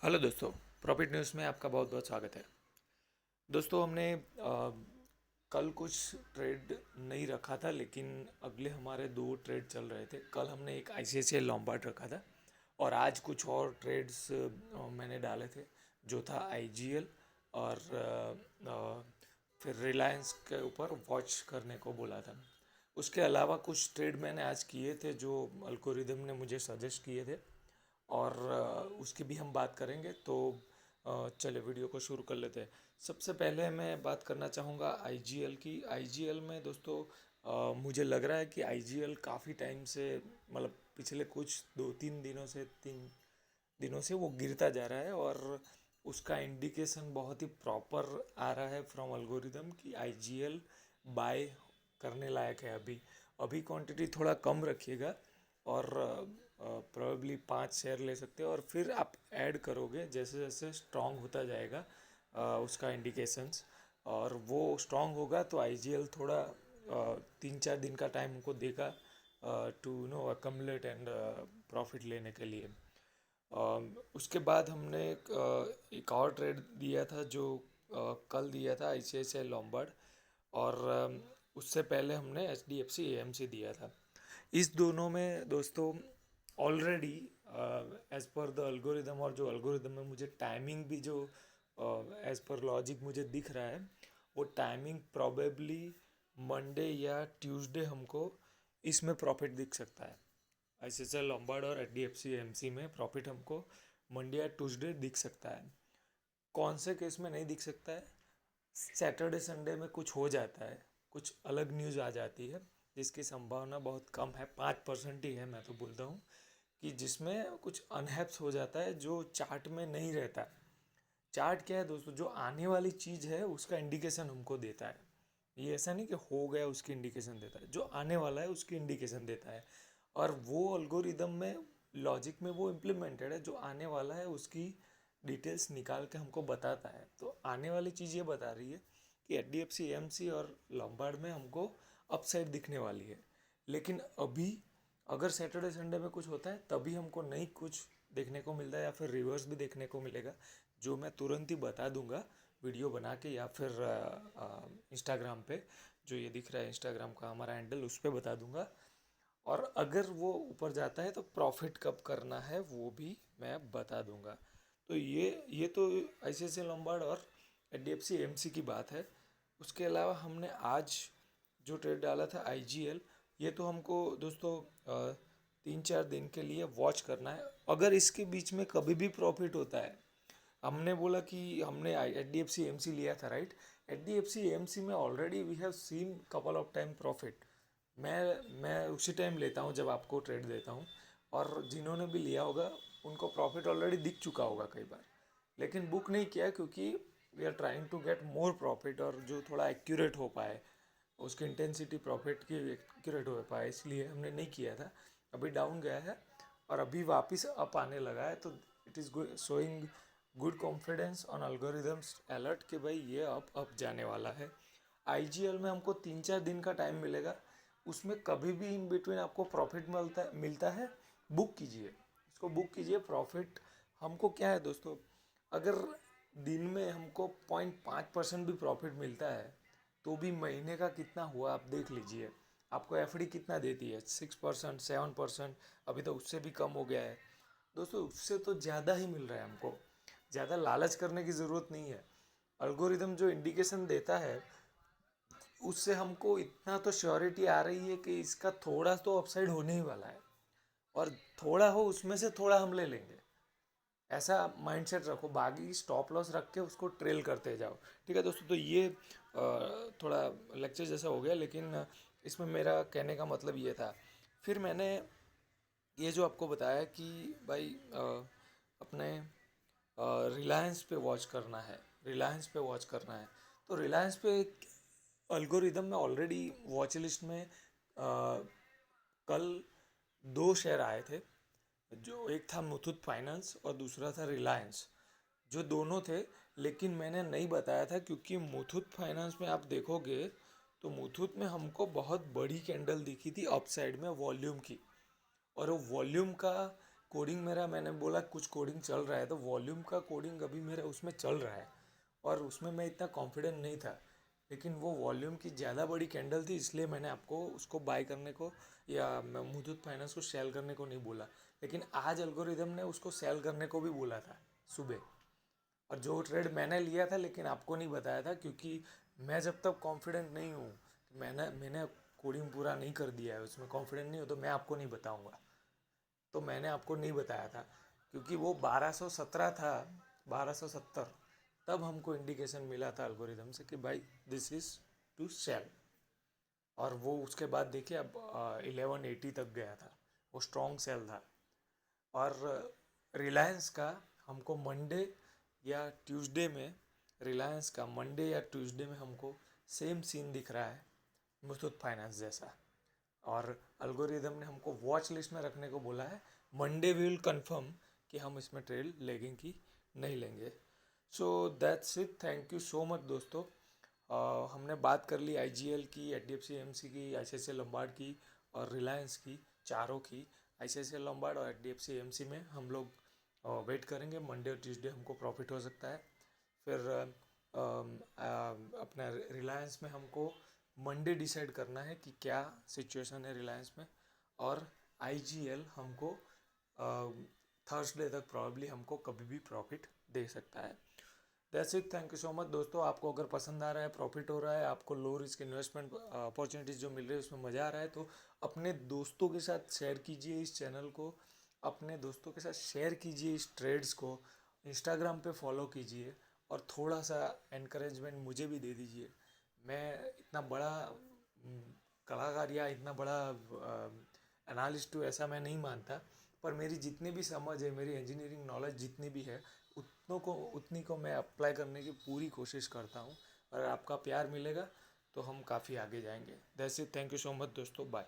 Hello दोस्तों। Profit news में आपका बहुत बहुत स्वागत है। दोस्तों हमने कल कुछ ट्रेड नहीं रखा था, लेकिन अगले हमारे दो ट्रेड चल रहे थे। कल हमने एक आईसीआईसीआई लॉम्बार्ड रखा था और आज कुछ और ट्रेड्स मैंने डाले थे, जो था आईजीएल और फिर रिलायंस के ऊपर वॉच करने को बोला था। उसके अलावा कुछ ट्रेड मैंने आज किए थे जो अल्गोरिदम ने मुझे सजेस्ट किए थे, और उसकी भी हम बात करेंगे। तो चलिए वीडियो को शुरू कर लेते हैं। सबसे पहले मैं बात करना चाहूँगा आईजीएल की। आईजीएल में दोस्तों मुझे लग रहा है कि आईजीएल काफ़ी टाइम से, मतलब पिछले कुछ 3 दिनों से वो गिरता जा रहा है, और उसका इंडिकेशन बहुत ही प्रॉपर आ रहा है फ्रॉम अल्गोरिदम कि आईजीएल बाय करने लायक है। अभी अभी क्वांटिटी थोड़ा कम रखिएगा, और प्रोबेबली 5 शेयर ले सकते हो, और फिर आप ऐड करोगे जैसे जैसे स्ट्रांग होता जाएगा उसका इंडिकेशंस, और वो स्ट्रांग होगा तो आईजीएल थोड़ा 3-4 दिन का टाइम उनको देगा टू अकमलेट एंड प्रॉफिट लेने के लिए। उसके बाद हमने एक और ट्रेड दिया था जो कल दिया था आईसीआईसीआई लॉम्बार्ड, और उससे पहले हमने एचडीएफसी एएमसी दिया था। इस दोनों में दोस्तों already as per the algorithm, और जो अल्गोरिदम में मुझे टाइमिंग भी जो एज पर लॉजिक मुझे दिख रहा है, वो टाइमिंग प्रोबेबली मंडे या ट्यूसडे हमको इसमें प्रॉफिट दिख सकता है। आईसीआईसीआई लॉम्बार्ड और एचडीएफसी एएमसी में प्रॉफिट हमको मंडे या ट्यूसडे दिख सकता है। कौन से केस में नहीं दिख सकता है? सैटरडे संडे में कुछ हो जाता है, कुछ अलग न्यूज़ आ जाती है जिसकी संभावना बहुत कम है, 5% ही है, मैं तो बोलता हूँ कि जिसमें कुछ अनहैप्स हो जाता है जो चार्ट में नहीं रहता। चार्ट क्या है दोस्तों? जो आने वाली चीज़ है उसका इंडिकेशन हमको देता है। ये ऐसा नहीं कि हो गया उसकी इंडिकेशन देता है, जो आने वाला है उसकी इंडिकेशन देता है। और वो अल्गोरिदम में, लॉजिक में वो इम्प्लीमेंटेड है, जो आने वाला है उसकी डिटेल्स निकाल के हमको बताता है। तो आने वाली चीज़ ये बता रही है कि एचडीएफसी एएमसी और लॉम्बार्ड में हमको अपसाइड दिखने वाली है। लेकिन अभी अगर सैटरडे संडे में कुछ होता है तभी हमको नहीं कुछ देखने को मिलता है, या फिर रिवर्स भी देखने को मिलेगा, जो मैं तुरंत ही बता दूंगा वीडियो बना के, या फिर इंस्टाग्राम पे, जो ये दिख रहा है इंस्टाग्राम का हमारा हैंडल, उस पर बता दूंगा। और अगर वो ऊपर जाता है तो प्रॉफिट कब करना है वो भी मैं बता दूंगा। तो ये तो आईसीआईसीआई लॉम्बार्ड और एचडीएफसी एएमसी की बात है। उसके अलावा हमने आज जो ट्रेड डाला था आईजीएल, ये तो हमको दोस्तों 3-4 दिन के लिए वॉच करना है। अगर इसके बीच में कभी भी प्रॉफिट होता है, हमने बोला कि हमने H D F C M C लिया था, right? H D F C M C में already we have seen couple of time profit. मैं उसी टाइम लेता हूँ जब आपको ट्रेड देता हूँ, और जिन्होंने भी लिया होगा उनको प्रॉफिट ऑलरेडी दिख चुका होगा कई बार, लेकिन बुक नहीं किया क्योंकि we are trying to get more profit, और जो थोड़ा एक्यूरेट हो पाए, उसकी इंटेंसिटी प्रॉफिट की एक्यूरेट हो पाए, इसलिए हमने नहीं किया था। अभी डाउन गया है और अभी वापस अप आने लगा है, तो it is showing good confidence on algorithms alert कि भाई ये अप जाने वाला है। आईजीएल में हमको 3-4 दिन का टाइम मिलेगा, उसमें कभी भी इन बिटवीन आपको प्रॉफिट मिलता है, बुक कीजिए, इसको बुक कीजिए। प्रॉफिट हमको क्या है दोस्तों, अगर दिन में हमको 0.5% भी प्रॉफिट मिलता है तो भी महीने का कितना हुआ आप देख लीजिए। आपको एफडी कितना देती है? 6%, 7%, अभी तो उससे भी कम हो गया है। दोस्तों उससे तो ज़्यादा ही मिल रहा है हमको, ज़्यादा लालच करने की ज़रूरत नहीं है। अल्गोरिदम जो इंडिकेशन देता है उससे हमको इतना तो श्योरिटी आ रही है कि इसका थोड़ा तो अपसाइड होने ही वाला है, और थोड़ा हो उसमें से थोड़ा हम ले लेंगे, ऐसा माइंडसेट रखो। बाकी स्टॉप लॉस रख के उसको ट्रेल करते जाओ। ठीक है दोस्तों, तो ये थोड़ा लेक्चर जैसा हो गया, लेकिन इसमें मेरा कहने का मतलब ये था। फिर मैंने ये जो आपको बताया कि भाई अपने रिलायंस पे वॉच करना है, रिलायंस पे वॉच करना है। तो रिलायंस पे अल्गोरिदम में ऑलरेडी वॉच लिस्ट में कल 2 शेयर आए थे, जो एक था मुथूट फाइनेंस और दूसरा था रिलायंस, जो दोनों थे। लेकिन मैंने नहीं बताया था क्योंकि मुथूट फाइनेंस में आप देखोगे तो मुथूट में हमको बहुत बड़ी कैंडल दिखी थी अपसाइड में वॉल्यूम की, और वो वॉल्यूम का कोडिंग मेरा, मैंने बोला कुछ कोडिंग चल रहा है, तो वॉल्यूम का कोडिंग अभी मेरा उसमें चल रहा है और उसमें मैं इतना कॉन्फिडेंट नहीं था। लेकिन वो वॉल्यूम की ज़्यादा बड़ी कैंडल थी, इसलिए मैंने आपको उसको बाय करने को या मुथूट फाइनेंस को सेल करने को नहीं बोला। लेकिन आज एल्गोरिदम ने उसको सेल करने को भी बोला था सुबह। और जो ट्रेड मैंने लिया था लेकिन आपको नहीं बताया था, क्योंकि मैं जब तक कॉन्फिडेंट नहीं हूँ, मैंने कोडिंग पूरा नहीं कर दिया है, उसमें कॉन्फिडेंट नहीं हो, तो मैं आपको नहीं बताऊँगा। तो मैंने आपको नहीं बताया था क्योंकि वो 1217 था, 1270, तब हमको इंडिकेशन मिला था एल्गोरिदम से कि भाई दिस इज़ टू सेल। और वो उसके बाद देखिए अब 1180 तक गया था, वो स्ट्रॉन्ग सेल था। और रिलायंस का हमको मंडे या ट्यूसडे में, रिलायंस का मंडे या ट्यूसडे में हमको सेम सीन दिख रहा है मुथूट फाइनेंस जैसा। और एल्गोरिदम ने हमको वॉच लिस्ट में रखने को बोला है। मंडे विल कंफर्म कि हम इसमें ट्रेड लेंगे कि नहीं लेंगे। So that's it, thank you so much दोस्तों। हमने बात कर ली आईजीएल की, एचडीएफसी एमसी की, आईसीआईसीआई लंबार्ड की और रिलायंस की, चारों की। आईसीआईसीआई लंबार्ड और एचडीएफसी एमसी में हम लोग वेट करेंगे, मंडे और ट्यूसडे हमको प्रॉफिट हो सकता है। फिर अपना रिलायंस में हमको मंडे डिसाइड करना है कि क्या सिचुएशन है रिलायंस में। और आईजीएल हमको थर्सडे तक प्रॉब्ली हमको कभी भी प्रॉफिट दे सकता है। That's it, thank you so much दोस्तों। आपको अगर पसंद आ रहा है, प्रॉफिट हो रहा है, आपको लो रिस्क इन्वेस्टमेंट अपॉर्चुनिटीज़ जो मिल रही है उसमें मज़ा आ रहा है, तो अपने दोस्तों के साथ शेयर कीजिए इस चैनल को, अपने दोस्तों के साथ शेयर कीजिए इस ट्रेड्स को, इंस्टाग्राम पे फॉलो कीजिए और थोड़ा सा एनकरेजमेंट मुझे भी दे दीजिए। मैं इतना बड़ा कलाकार या इतना बड़ा एनालिस्ट हूँ ऐसा मैं नहीं मानता, पर मेरी जितनी भी समझ है, मेरी इंजीनियरिंग नॉलेज जितनी भी है, उतनी को मैं अप्लाई करने की पूरी कोशिश करता हूँ। अगर आपका प्यार मिलेगा तो हम काफ़ी आगे जाएंगे। That's it, thank you so much दोस्तों, बाय।